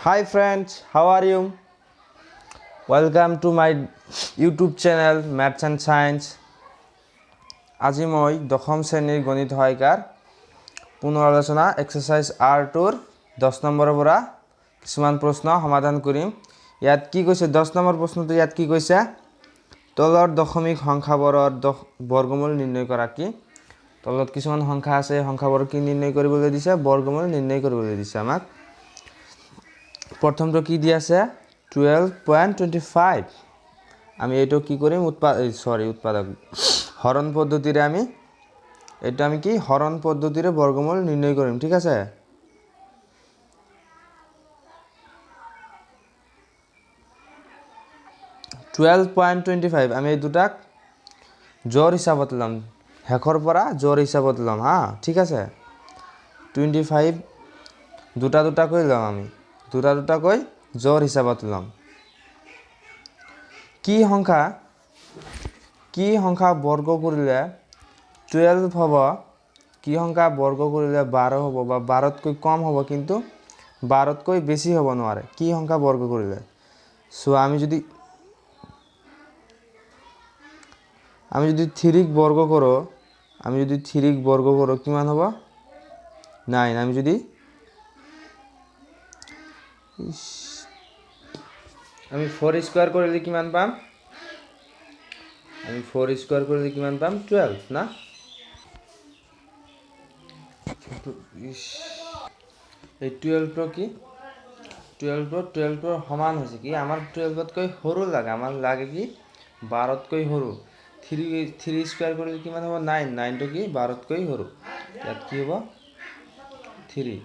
Hi friends, how are you? Welcome to my YouTube channel Maths and Science. আজি মই দশম শ্ৰেণীৰ গণিত সহায়িকাৰ পুনৰ আলোচনা এক্সাৰসাইজ R2 10 নম্বৰৰ পৰা কিছুমান প্ৰশ্ন সমাধান কৰিম। ইয়াত কি কৈছে 10 নম্বৰ প্ৰশ্নটো ইয়াত কি কৈছে তলৰ দশমিক সংখ্যাবোৰৰ বৰ্গমূল নিৰ্ণয় কৰা কি তলত কিছুমান সংখ্যা আছে সংখ্যাবোৰ কি নিৰ্ণয় কৰিবলৈ দিছে বৰ্গমূল নিৰ্ণয় কৰিবলৈ দিছে আমাক। প্ৰথমটো কি দি আছে 12.25 আমি এটো কি কৰিম উৎপাদক হৰণ পদ্ধতিৰে আমি এটা আমি কি হৰণ পদ্ধতিৰে বৰ্গমূল নিৰ্ণয় কৰিম ঠিক আছে। $12.25 আমি এই দুটাক জোড় হিচাপত লম হেকৰ পৰা জোড় হিচাপত লম হা ঠিক আছে 25 দুটা কৈ লম আমি দুটা কৈ জোড় হিচাপত লম। কি সংখ্যা বৰ্গ কৰিলে 12 হ'ব কি সংখ্যা বৰ্গ কৰিলে 12 হ'ব বা 12 তকৈ কম হ'ব কিন্তু 12 তকৈ বেছি হ'ব নোৱাৰে কি সংখ্যা বৰ্গ কৰিলে সো আমি যদি 3 ক বৰ্গ কৰো কিমান হ'ব 9 আমি যদি আমি 4 স্কয়াৰ কৰিলে কিমান পাম 12 না এই 12 টো কি 12 ৰ সমান হৈছে কি আমাৰ 12 তকৈ সৰু লাগে আমাৰ লাগে কি 12 তকৈ সৰু 3 স্কয়াৰ কৰিলে কিমান হ'ব 9 টো কি 12 তকৈ সৰু ইয়াত কি হ'ব 3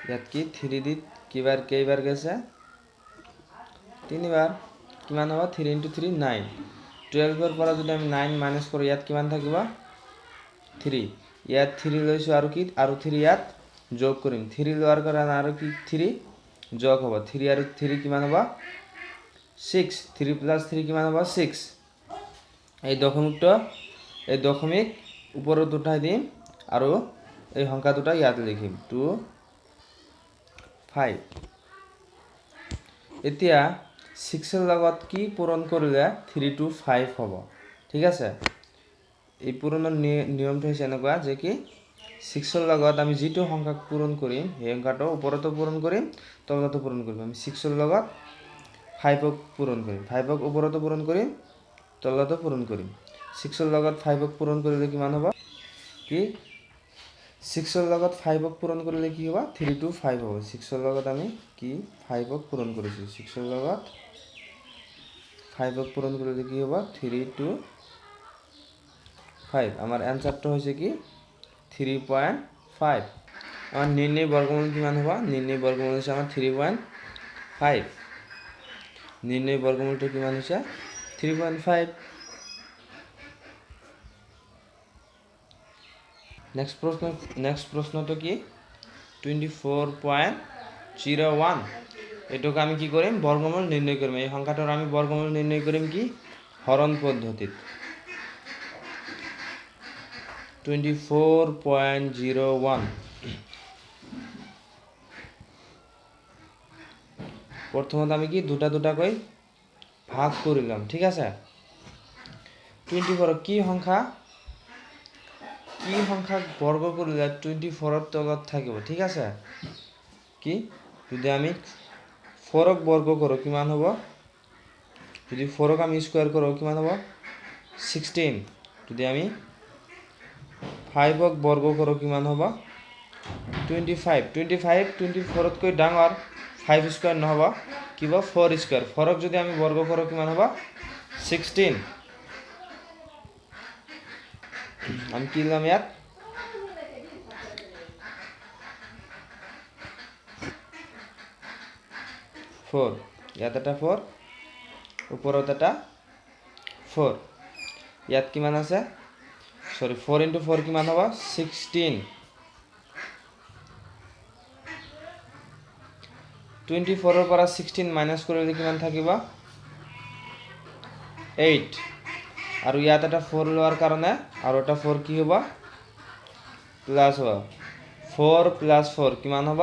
ইয়াত কি 3 দি কেইবাৰ গৈছে 3 বাৰ কিমান হ'ব 3 * 3 9 12 ৰ পৰা যদি আমি 9 মাইনাস কৰো ইয়াত কিমান থাকিব 3 ইয়াত 3 লৈছো আৰু কি আৰু 3 ইয়াত যোগ কৰিম 3 লোৱাৰ কাৰণে আৰু কি 3 যোগ হ'ব 3 আৰু 3 কিমান হ'ব 6 3 + 3 কিমান হ'ব 6 এই দশমিক ওপৰত উঠাই দিম আৰু এই সংখ্যা দুটা ইয়াত লিখিম 2 5 এতিয়া 6 ৰ লগত কি পূৰণ কৰিলে 3 to 5 হ'ব ঠিক আছে। এই পূৰণৰ নিয়মটো হৈছে এনেকুৱা যে কি 6 ৰ লগত আমি যেটো সংখ্যা পূৰণ কৰিম এই সংখ্যাটো ওপৰতো পূৰণ কৰিম তলতো পূৰণ কৰিম আমি 6 ৰ লগত 5 ক পূৰণ কৰিম 5 ক ওপৰতো পূৰণ কৰিম তলতো পূৰণ কৰিম 6 ৰ লগত 5 ক পূৰণ কৰিলে কিমান হ'ব কি 6 ৰ লগত 5 ক পূৰণ কৰিলে কি হ'ব 3 to 5 হ'ব 6 ৰ লগত আমি কি 5 ক পূৰণ কৰিছো 6 ৰ লগত 5 ক পূৰণ কৰিলে কি হ'ব 3 to 5 আমাৰ এনসাৰটো হৈছে কি 3.5 আমাৰ নিৰ্ণয় বৰ্গমূল কিমান হ'ব নিৰ্ণয় বৰ্গমূল হৈছে আমাৰ 3.5 নিৰ্ণয় বৰ্গমূলটো কিমান হৈছে 3.5 নেক্সট প্ৰশ্নটো কি 24.01 এটোক আমি কি কৰিম বৰ্গমূল নিৰ্ণয় কৰিম এই সংখ্যাটোৰ আমি বৰ্গমূল নিৰ্ণয় কৰিম কি হৰণ পদ্ধতিত 24.01 প্ৰথমত আমি কি দুটা কৈ ভাগ কৰিলাম ঠিক আছে 24 কি সংখ্যা বৰ্গ কৰিলে 24 ৰ তলত থাকিব ঠিক আছে কি যদি আমি 4 ক বৰ্গ কৰো কিমান হ'ব যদি 4 ক আমি স্কয়াৰ কৰো কিমান হ'ব 16 যদি আমি 5 ক বৰ্গ কৰো কিমান হ'ব 25 24 তকৈ ডাঙৰ 5 স্কয়াৰ নহব কিবা 4 স্কয়াৰ 4 ক যদি আমি বৰ্গ কৰো কিমান হ'ব 16 আমি কি লম ইয়াত 4 ইয়াত এটা 4 ওপৰত এটা 4 ইয়াত কিমান আছে 4 * 4 কিমান হ'ব 16 24 ৰ পৰা 16 মাইনাস কৰিলে কিমান থাকিব 8 আৰু ইয়াত এটা 4 লোৱাৰ কাৰণে আৰু এটা 4 কি হ'ব প্লাস হ'ব 4 + 4 কিমান হ'ব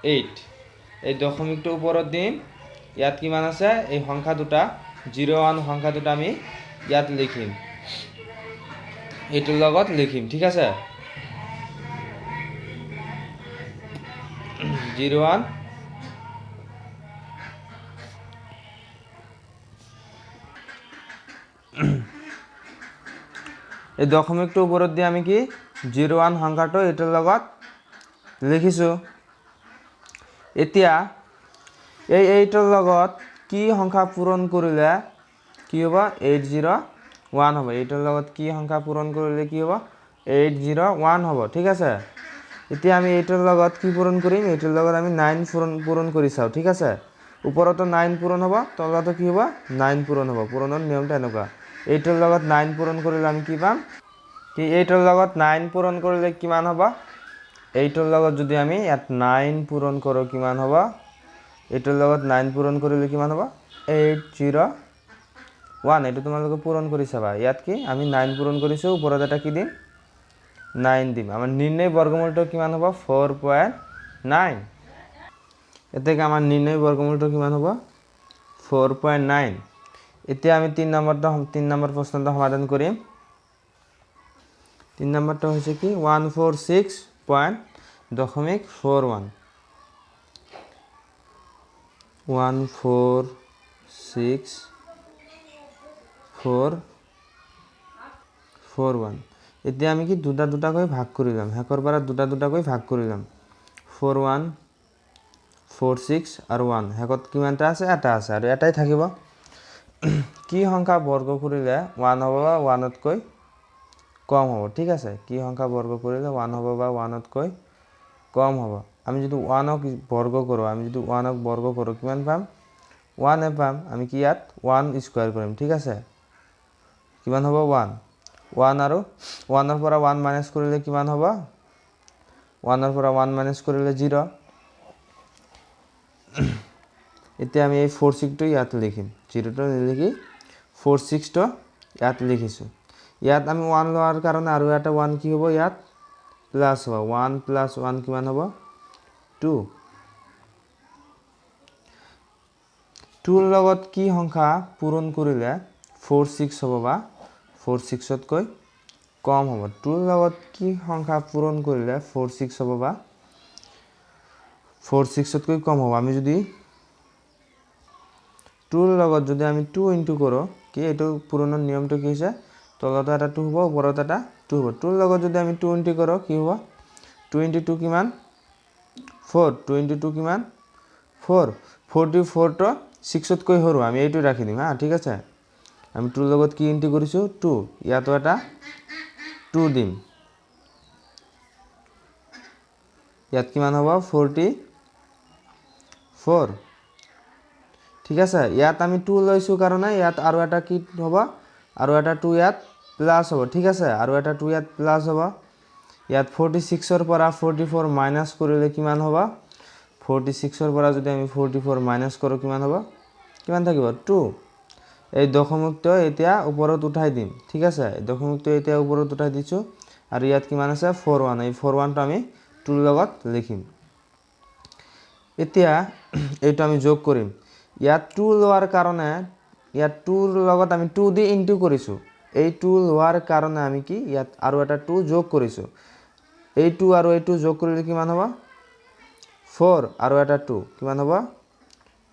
8 এই দশমিকটো ওপৰত দিম ইয়াত কিমান আছে এই সংখ্যা দুটা 01 সংখ্যা দুটা আমি ইয়াত লিখিম এইটোৰ লগত লিখিম ঠিক আছে 01 এই দশমিকটো ওপৰত দি আমি কি 01 সংখ্যাটো এইটোৰ লগত লিখিছো এতিয়া এই এইটোৰ লগত কি সংখ্যা পূৰণ কৰিলে কি হ'ব 801 হ'ব এইটোৰ লগত কি সংখ্যা পূৰণ কৰিলে কি হ'ব 801 হ'ব ঠিক আছে এতিয়া আমি এইটোৰ লগত কি পূৰণ কৰিম এইটোৰ লগত আমি 9 পূৰণ কৰি চাও ঠিক আছে ওপৰতো 9 পূৰণ হ'ব তলতো কি হ'ব 9 পূৰণ হ'ব পূৰণৰ নিয়মটো এনেকুৱা এইটোৰ লগত 9 পূৰণ কৰিলে আমি কি পাম কি এইটোৰ লগত 9 পূৰণ কৰিলে কিমান হ'ব এইটোৰ লগত যদি আমি ইয়াত 9 পূৰণ কৰো কিমান হ'ব এইটোৰ লগত 9 পূৰণ কৰিলে কিমান হ'ব 801 এইটো তোমালোকে পূৰণ কৰি চাবা ইয়াত কি আমি 9 পূৰণ কৰিছো ওপৰত এটা কি দিম 9 দিম আমাৰ নিৰ্ণয় বৰ্গমূলটো কিমান হ'ব 4.9 এতেকে আমাৰ নিৰ্ণয় বৰ্গমূলটো কিমান হ'ব 4.9 এতিয়া আমি 3 নম্বৰ প্ৰশ্নটো সমাধান কৰিম 3 নম্বৰটো হৈছে কি 146.41 146.41 এতিয়া আমি কি দুটা দুটাকৈ ভাগ কৰিলাম হেকৰ পৰা দুটা দুটাকৈ ভাগ কৰিলাম 41 46 আৰু 1 হেকত কিমানটা আছে এটা আছে আৰু এটাই থাকিব কি সংখ্যা বৰ্গ কৰিলে 1 হ'ব বা 1 তকৈ কম হ'ব ঠিক আছে কি সংখ্যা বৰ্গ কৰিলে 1 হ'ব বা 1 তকৈ কম হ'ব আমি যদি 1 ক বৰ্গ কৰো কিমান পাম 1 এ পাম আমি কি ইয়াত 1 স্কয়াৰ কৰিম ঠিক আছে কিমান হ'ব 1 আৰু 1 ৰ পৰা 1 মাইনাস কৰিলে কিমান হ'ব 1 ৰ পৰা 1 মাইনাস কৰিলে 0 এতিয়া আমি এই 46 টো ইয়াত লিখিম 0 টো নিলিখি 46 টো ইয়াত লিখিছো ইয়াত আমি 1 লোৱাৰ কাৰণে আৰু এটা 1 কি হ'ব ইয়াত প্লাস হ'ব 1 + 1 কিমান হ'ব 2 2 ৰ লগত কি সংখ্যা পূৰণ কৰিলে 46 হ'ব বা 46 তকৈ কম হ'ব 2 ৰ লগত কি সংখ্যা পূৰণ কৰিলে 46 হ'ব বা 46 তকৈ কম হ'ব আমি যদি 2 ৰ লগত যদি আমি 2 ইনটু কৰো কি এটো পূৰণৰ নিয়মটো কি হৈছে তলতে এটা 2 হ'ব ওপৰত এটা 2 হ'ব 2 ৰ লগত যদি আমি 2 ইনটু কৰো কি হ'ব 2 * 2 কিমান 4 2 * 2 কিমান 4 44 টো 6 তকৈ সৰু আমি এইটো ৰাখি দিম হা ঠিক আছে আমি 2 ৰ লগত কি ইনটু কৰিছো 2 ইয়াতো এটা 2 দিম ইয়াত কিমান হ'ব 44 ঠিক আছে ইয়াত আমি 2 লৈছো কাৰণে ইয়াত আৰু এটা কি হ'ব আৰু এটা 2 ইয়াত প্লাস হ'ব ঠিক আছে আৰু এটা 2 ইয়াত প্লাস হ'ব ইয়াত 46 ৰ পৰা 44 মাইনাস কৰিলে কিমান হ'ব 46 ৰ পৰা যদি আমি 44 মাইনাস কৰো কিমান হ'ব কিমান থাকিব 2 এই দশমিকটো এতিয়া ওপৰত উঠাই দিম ঠিক আছে এই দশমিকটো এতিয়া ওপৰত উঠাই দিছো আৰু ইয়াত কিমান আছে 41 এই 41 টো আমি 2 ৰ লগত লিখিম এতিয়া এইটো আমি যোগ কৰিম ইয়াত 2 লোৱাৰ কাৰণে ইয়াত 2 ৰ লগত আমি 2 দি ইনটু কৰিছো এই 2 লোৱাৰ কাৰণে আমি কি ইয়াত আৰু এটা 2 যোগ কৰিছো এই 2 আৰু এই 2 যোগ কৰিলে কিমান হ'ব 4 আৰু এটা 2 কিমান হ'ব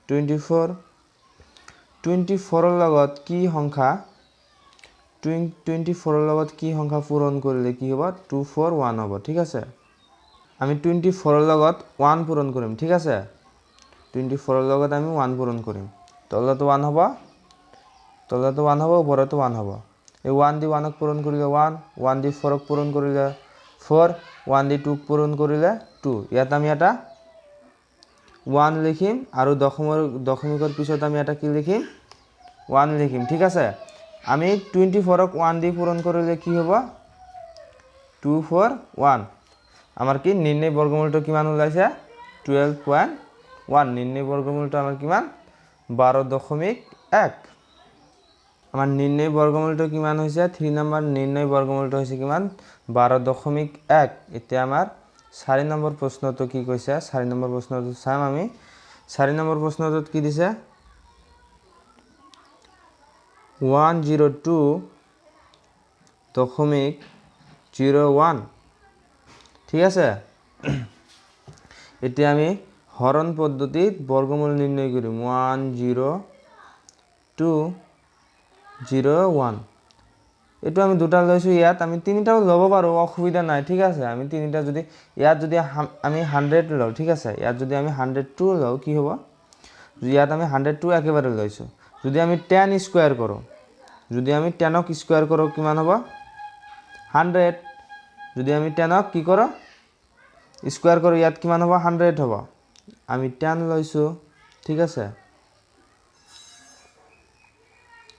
24 24 ৰ লগত কি সংখ্যা 24 ৰ লগত কি সংখ্যা পূৰণ কৰিলে কি হ'ব 241 হ'ব ঠিক আছে আমি 24 ৰ লগত 1 পূৰণ কৰিম ঠিক আছে 24 ৰ লগত আমি 1 পূৰণ কৰিম তলতো 1 হ'ব ওপৰতো 1 হ'ব এই 1 দি 1 ক পূৰণ কৰিলে 1 দি 4 ক পূৰণ কৰিলে 4 1 দি 2 ক পূৰণ কৰিলে 2 ইয়াত আমি এটা 1 লিখিম আৰু দশমিকৰ পিছত আমি এটা কি লিখিম 1 লিখিম ঠিক আছে আমি 24 ক 1 দি পূৰণ কৰিলে কি হ'ব 241 আমাৰ কি নিৰ্ণয় বৰ্গমূলটো কিমান ওলাইছে 12.1 নিৰ্ণয় বৰ্গমূলটো আমাৰ কিমান 12.1 আমাৰ নিৰ্ণয় বৰ্গমূলটো কিমান হৈছে 3 নম্বৰ নিৰ্ণয় বৰ্গমূলটো হৈছে কিমান 12.1 এতিয়া আমাৰ 4 নম্বৰ প্ৰশ্নটো কি কৈছে 4 নম্বৰ প্ৰশ্নটো চাম আমি 4 নম্বৰ প্ৰশ্নটোত কি দিছে 102.01 ঠিক আছে এতিয়া আমি হৰণ পদ্ধতিত বৰ্গমূল নিৰ্ণয় কৰিম 102.01 এটো আমি দুটা লৈছো ইয়াত আমি তিনিটাও লব পাৰো অসুবিধা নাই ঠিক আছে আমি তিনিটা যদি ইয়াত যদি আমি 100 লও ঠিক আছে ইয়াত যদি আমি 102 লও কি হ'ব ইয়াত আমি 102 একেবাৰে লৈছো যদি আমি 10 স্কয়াৰ কৰো যদি আমি 10 ক স্কয়াৰ কৰো কিমান হ'ব 100 যদি আমি 10 ক কি কৰো স্কয়াৰ কৰো ইয়াত কিমান হ'ব 100 হ'ব আমি 10 লৈছো ঠিক আছে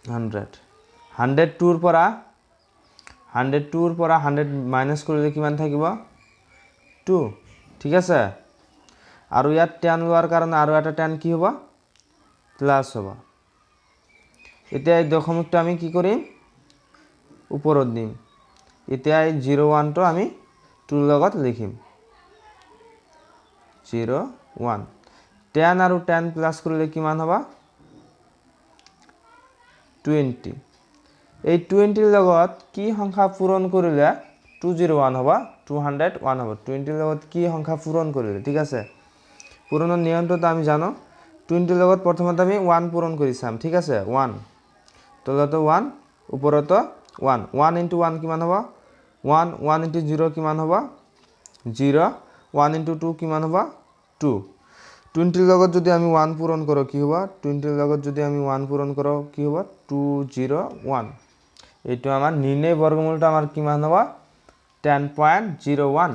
102 ৰ পৰা 100 মাইনাস কৰিলে কিমান থাকিব 2 ঠিক আছে আৰু ইয়াত 10 লোৱাৰ কাৰণে আৰু এটা 10 কি হ'ব প্লাস হ'ব এতিয়া এই দশমিকটো আমি কি কৰিম ওপৰত দিম এতিয়া এই 01 টো আমি 2 লগত লিখিম 01 10 আৰু 10 প্লাস কৰিলে কিমান হ'ব 20 এই 20 ৰ লগত কি সংখ্যা পূৰণ কৰিলে 201 হ'ব 201 হ'ব 20 ৰ লগত কি সংখ্যা পূৰণ কৰিলে ঠিক আছে পূৰণৰ নিয়মটো আমি জানো 20 ৰ লগত প্ৰথমতে আমি 1 পূৰণ কৰি চাম ঠিক আছে 1 তলতো 1 ওপৰতো 1 1 * 1 কিমান হ'ব 1 1 * 0 কিমান হ'ব 0 1 * 2 কিমান হ'ব 2 20 ৰ লগত যদি আমি 1 পূৰণ কৰো কি হ'ব 20 ৰ লগত যদি আমি 1 পূৰণ কৰো কি হ'ব 201 এইটো আমাৰ নিৰ্ণয় বৰ্গমূলটো আমাৰ কিমান হ'ব 10.01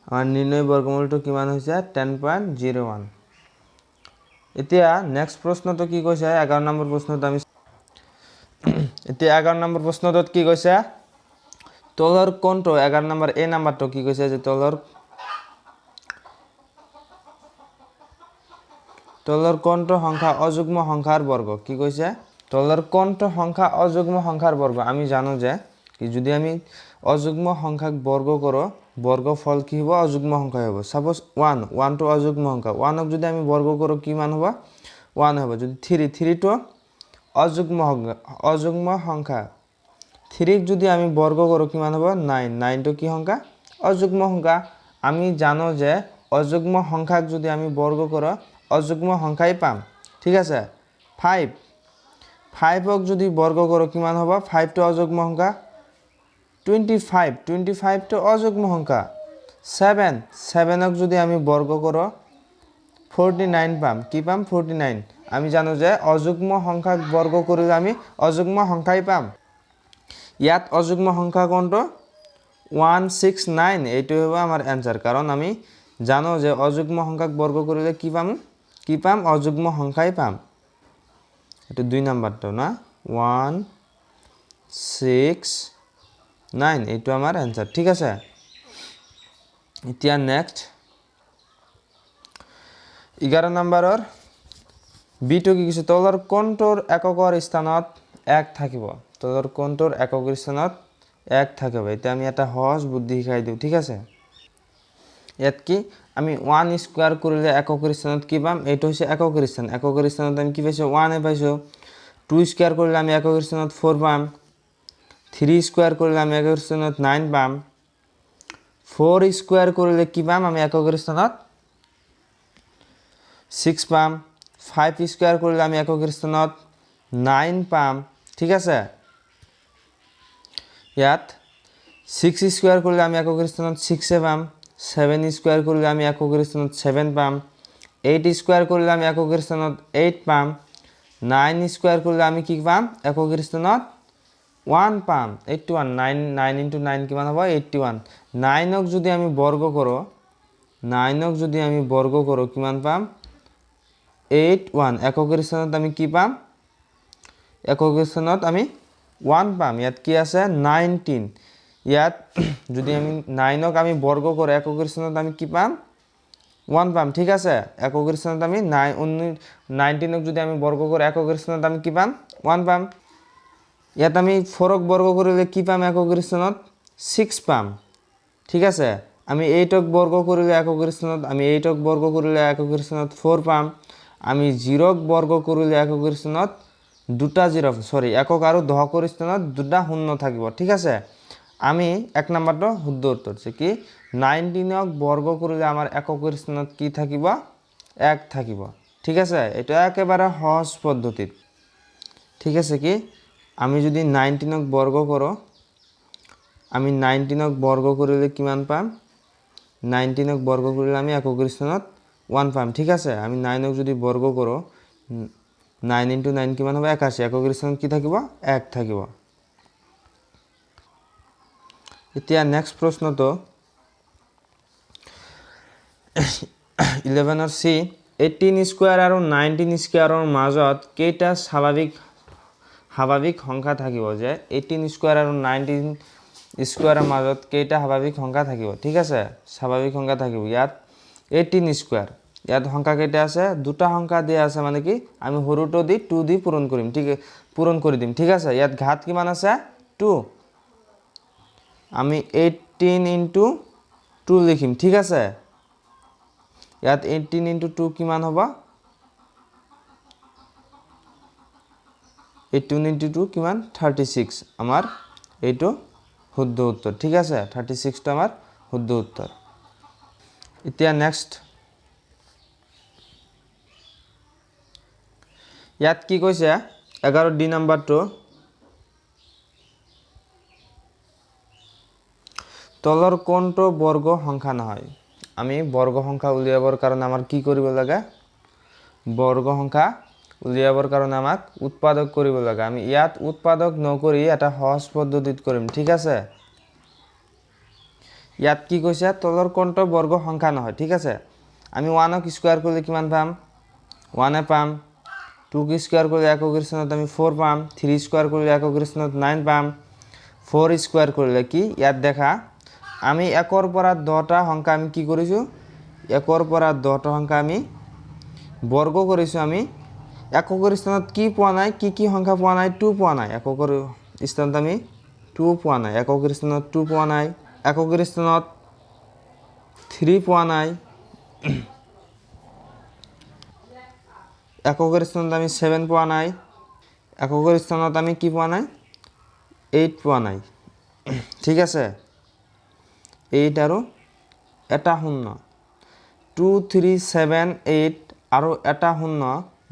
আমাৰ নিৰ্ণয় বৰ্গমূলটো কিমান হৈছে 10.01 এতিয়া নেক্সট প্ৰশ্নটো কি কৈছে 11 নম্বৰ প্ৰশ্নটো আমি এতিয়া 11 নম্বৰ প্ৰশ্নটোত কি কৈছে তলৰ কোনটো 11 নম্বৰ এ নাম্বাৰটো কি কৈছে যে তলৰ কোনটো সংখ্যা অযুগ্ম সংখ্যাৰ বৰ্গ কি কৈছে তলৰ কোনটো সংখ্যা অযুগ্ম সংখ্যাৰ বৰ্গ আমি জানো যে কি যদি আমি অযুগ্ম সংখ্যাক বৰ্গ কৰো বৰ্গফল কি হ'ব অযুগ্ম সংখ্যা হ'ব সাপোজ 1 টো অযুগ্ম সংখ্যা 1 ক যদি আমি বৰ্গ কৰো কিমান হ'ব 1 হ'ব যদি 3 টো অযুগ্ম সংখ্যা 3 ক যদি আমি বৰ্গ কৰো কিমান হ'ব 9 টো কি সংখ্যা অযুগ্ম সংখ্যা আমি জানো যে অযুগ্ম সংখ্যাক যদি আমি বৰ্গ কৰো অযুগ্ম সংখ্যাই পাম ঠিক আছে 5 ক যদি বৰ্গ কৰো কিমান হ'ব 5 টো অযুগ্ম সংখ্যা 25 টো অযুগ্ম সংখ্যা 7 ক যদি আমি বৰ্গ কৰো 49 পাম কি পাম 49 আমি জানো যে অযুগ্ম সংখ্যাক বৰ্গ কৰিলে আমি অযুগ্ম সংখ্যাই পাম ইয়াত অযুগ্ম সংখ্যা কোনটো 169 এইটো হ'ব আমাৰ आंसर কাৰণ আমি জানো যে অযুগ্ম সংখ্যাক বৰ্গ কৰিলে কি পাম অযুগ্ম সংখ্যাই পাম এটো 2 নাম্বাৰটো না 169 এইটো আমাৰ आंसर ঠিক আছে এতিয়া নেক্সট 11 নম্বৰৰ বি টো কি কৈছে তলৰ কোনটোৰ এককৰ স্থানত 1 থাকিব তলৰ কোনটোৰ এককৰ স্থানত 1 থাকিব এটা আমি এটা সহজ বুদ্ধি শিকাই দিও ঠিক আছে ইয়াত কি আমি 1 স্কয়াৰ কৰিলে এককৰ স্থানত কি পাম এইটো হৈছে এককৰ স্থানত আমি কি পাইছো 1 এ পাইছো 2 স্কয়াৰ কৰিলে আমি এককৰ স্থানত 4 পাম 3 স্কয়াৰ কৰিলে আমি এককৰ স্থানত 9 পাম 4 স্কয়াৰ কৰিলে কি পাম আমি এককৰ স্থানত 6 পাম 5 স্কয়াৰ কৰিলে আমি এককৰ স্থানত 9 পাম ঠিক আছে ইয়াত 6 স্কয়াৰ কৰিলে আমি এককৰ স্থানত 6 এ পাম 7 স্কয়াৰ কৰিলে আমি এককৰ স্থানত 7 পাম 8 স্কয়াৰ কৰিলে আমি এককৰ স্থানত 8 পাম 9 স্কয়াৰ কৰিলে আমি কি পাম এককৰ স্থানত 1 পাম 81 9 * 9 কিমান হ'ব 81 9 ক যদি আমি বৰ্গ কৰো কিমান পাম 81 এককৰ স্থানত আমি কি পাম এককৰ স্থানত আমি 1 পাম ইয়াত কি আছে 19 ইয়াত যদি আমি 9 ক আমি বৰ্গ কৰো এককৰ স্থানত আমি কি পাম 1 পাম ঠিক আছে এককৰ স্থানত আমি 19 ক যদি আমি বৰ্গ কৰো এককৰ স্থানত আমি কি পাম 1 পাম ইয়াত আমি 4 ক বৰ্গ কৰিলে কি পাম এককৰ স্থানত 6 পাম ঠিক আছে আমি 8ক বৰ্গ কৰিলে এককৰ স্থানত আমি 8ক বৰ্গ কৰিলে এককৰ স্থানত 4 পাম আমি 0ক বৰ্গ কৰিলে এককৰ স্থানত দুটা 0 সৰি একক আৰু দশকৰ স্থানত দুটা শূন্য থাকিব ঠিক আছে আমি এক নম্বৰটো শুদ্ধ উত্তৰ আছে কি 19ক বৰ্গ কৰিলে আমাৰ এককৰ স্থানত কি থাকিব 1 থাকিব ঠিক আছে এটা একেবাৰে সহজ পদ্ধতিত ঠিক আছে কি আমি যদি 19ক বৰ্গ কৰো আমি 19ক বৰ্গ কৰিলে কিমান পাম 19ক বৰ্গ কৰিলে আমি এককৰ স্থানত 1 পাম ঠিক আছে আমি 9ক যদি বৰ্গ কৰো 9 * 9 কিমান হবে 81 এককৰ স্থানত কি থাকিব 1 থাকিব এতিয়া নেক্সট প্ৰশ্নটো 11 ৰ সি 18 স্কয়াৰ আৰু 19 স্কয়াৰৰ মাজত কেইটা স্বাভাৱিক সংখ্যা থাকিব যে 18 স্কয়াৰ আৰু 19 স্কয়াৰৰ মাজত কেইটা স্বাভাৱিক সংখ্যা থাকিব ঠিক আছে স্বাভাৱিক সংখ্যা থাকিব ইয়াত 18 স্কয়ার ইয়াত সংখ্যা কেইটা আছে দুটা সংখ্যা দিয়া আছে মানে কি আমি হৰুটো দি 2 দি পূৰণ কৰিম ঠিক পূৰণ কৰি দিম ঠিক আছে ইয়াত ঘাত কিমান আছে 2 আমি 18 * 2 লিখিম ঠিক আছে ইয়াত 18 * 2 কিমান হ'ব 18 * 2 কিমান 36 আমাৰ এইটো শুদ্ধ উত্তৰ ঠিক আছে 36 টো আমাৰ শুদ্ধ উত্তৰ এতিয়া নেক্সট ইয়াত কি কৈছে 11 ডি নাম্বাৰটো তলৰ কোনটো বৰ্গ সংখ্যা নহয় আমি বৰ্গ সংখ্যা উলিয়াবৰ কাৰণে আমাৰ কি কৰিব লাগে বৰ্গ সংখ্যা উলিয়াবৰ কাৰণে আমাক উৎপাদক কৰিব লাগে আমি ইয়াত উৎপাদক নকৰি এটা সহজ পদ্ধতিত কৰিম ঠিক আছে ইয়াত কি কৈছে তলৰ কোনটো বৰ্গ সংখ্যা নহয় ঠিক আছে আমি 1ক স্কয়াৰ কৰিলে কিমান পাম 1 পাম 2ক স্কয়াৰ কৰিলে এককৰ স্থানত আমি 4 পাম 3 স্কয়াৰ কৰিলে এককৰ স্থানত 9 পাম 4 স্কয়াৰ কৰিলে কি ইয়াত দেখা আমি 1ৰ পৰা 10টা সংখ্যা আমি কি কৰিছো 1ৰ পৰা 10টা সংখ্যা আমি বৰ্গ কৰিছো আমি এককৰ স্থানত কি পোৱা নাই কি সংখ্যা পোৱা নাই 2 পোৱা নাই এককৰ স্থানত আমি 2 পোৱা নাই এককৰ স্থানত 2 পোৱা নাই এককৰ স্থানত 3 পোৱা নাই এককৰ স্থানত আমি 7 পোৱা নাই এককৰ স্থানত আমি কি পোৱা নাই 8 পোৱা নাই ঠিক আছে 8 আৰু এটা শূন্য 2 3 7 8 আৰু এটা শূন্য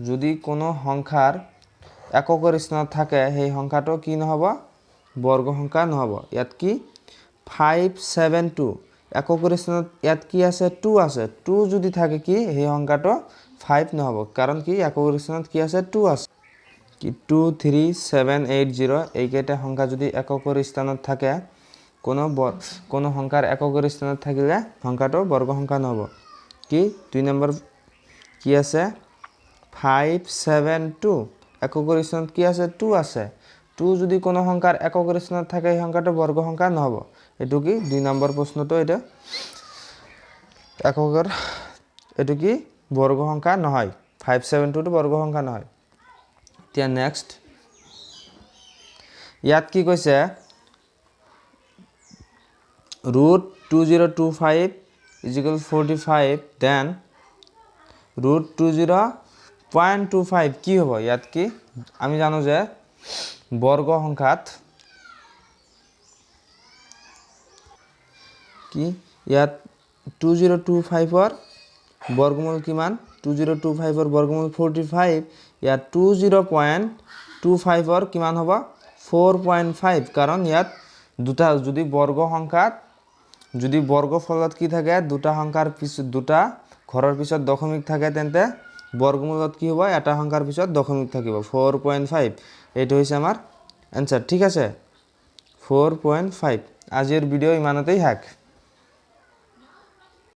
যদি কোনো সংখ্যাৰ এককৰ স্থানত থাকে সেই সংখ্যাটো কি নহব বৰ্গ সংখ্যা নহব ইয়াত কি 5 7 2 এককৰ স্থানত ইয়াত কি আছে 2 আছে 2 যদি থাকে কি সেই সংখ্যাটো 5 নহব কাৰণ কি এককৰ স্থানত কি আছে 2 আছে কি 2 3 7 8 0 এইকেইটা সংখ্যা যদি এককৰ স্থানত থাকে কোনো সংখ্যাৰ এককৰ স্থানত থাকিলে সংখ্যাটো বৰ্গ সংখ্যা নহব কি 2 নম্বৰ কি আছে 5 7 2 এককৰ স্থানত কি আছে 2 আছে 2 যদি কোনো সংখ্যাৰ এককৰ স্থানত থাকে এই সংখ্যাটো বৰ্গ সংখ্যা নহব এটো কি 2 নম্বৰ প্ৰশ্নটো এটা এককৰ এটো কি বৰ্গ সংখ্যা নহয় 5 7 2 টো বৰ্গ সংখ্যা নহয় এতিয়া নেক্সট ইয়াত কি কৈছে √2025 = 45 then √20.25 কি হ'ব ইয়াত কি আমি জানো যে বৰ্গ সংখ্যাত কি ইয়াত 2025 ৰ বৰ্গমূল কিমান 2025 ৰ বৰ্গমূল 45 ইয়াত 20.25 ৰ কিমান হ'ব 4.5 কাৰণ ইয়াত দুটা যদি বৰ্গ সংখ্যাত যদি বৰ্গফলত কি থাকে দুটা সংখ্যাৰ পিছত দুটা ঘৰৰ পিছত দশমিক থাকে তেন্তে বৰ্গমূলত কি হ'ব এটা সংখ্যাৰ পিছত দশমিক থাকিব 4.5 এইটো হৈছে আমাৰ आंसर ঠিক আছে 4.5 আজিৰ ভিডিও ইমানতেই হাক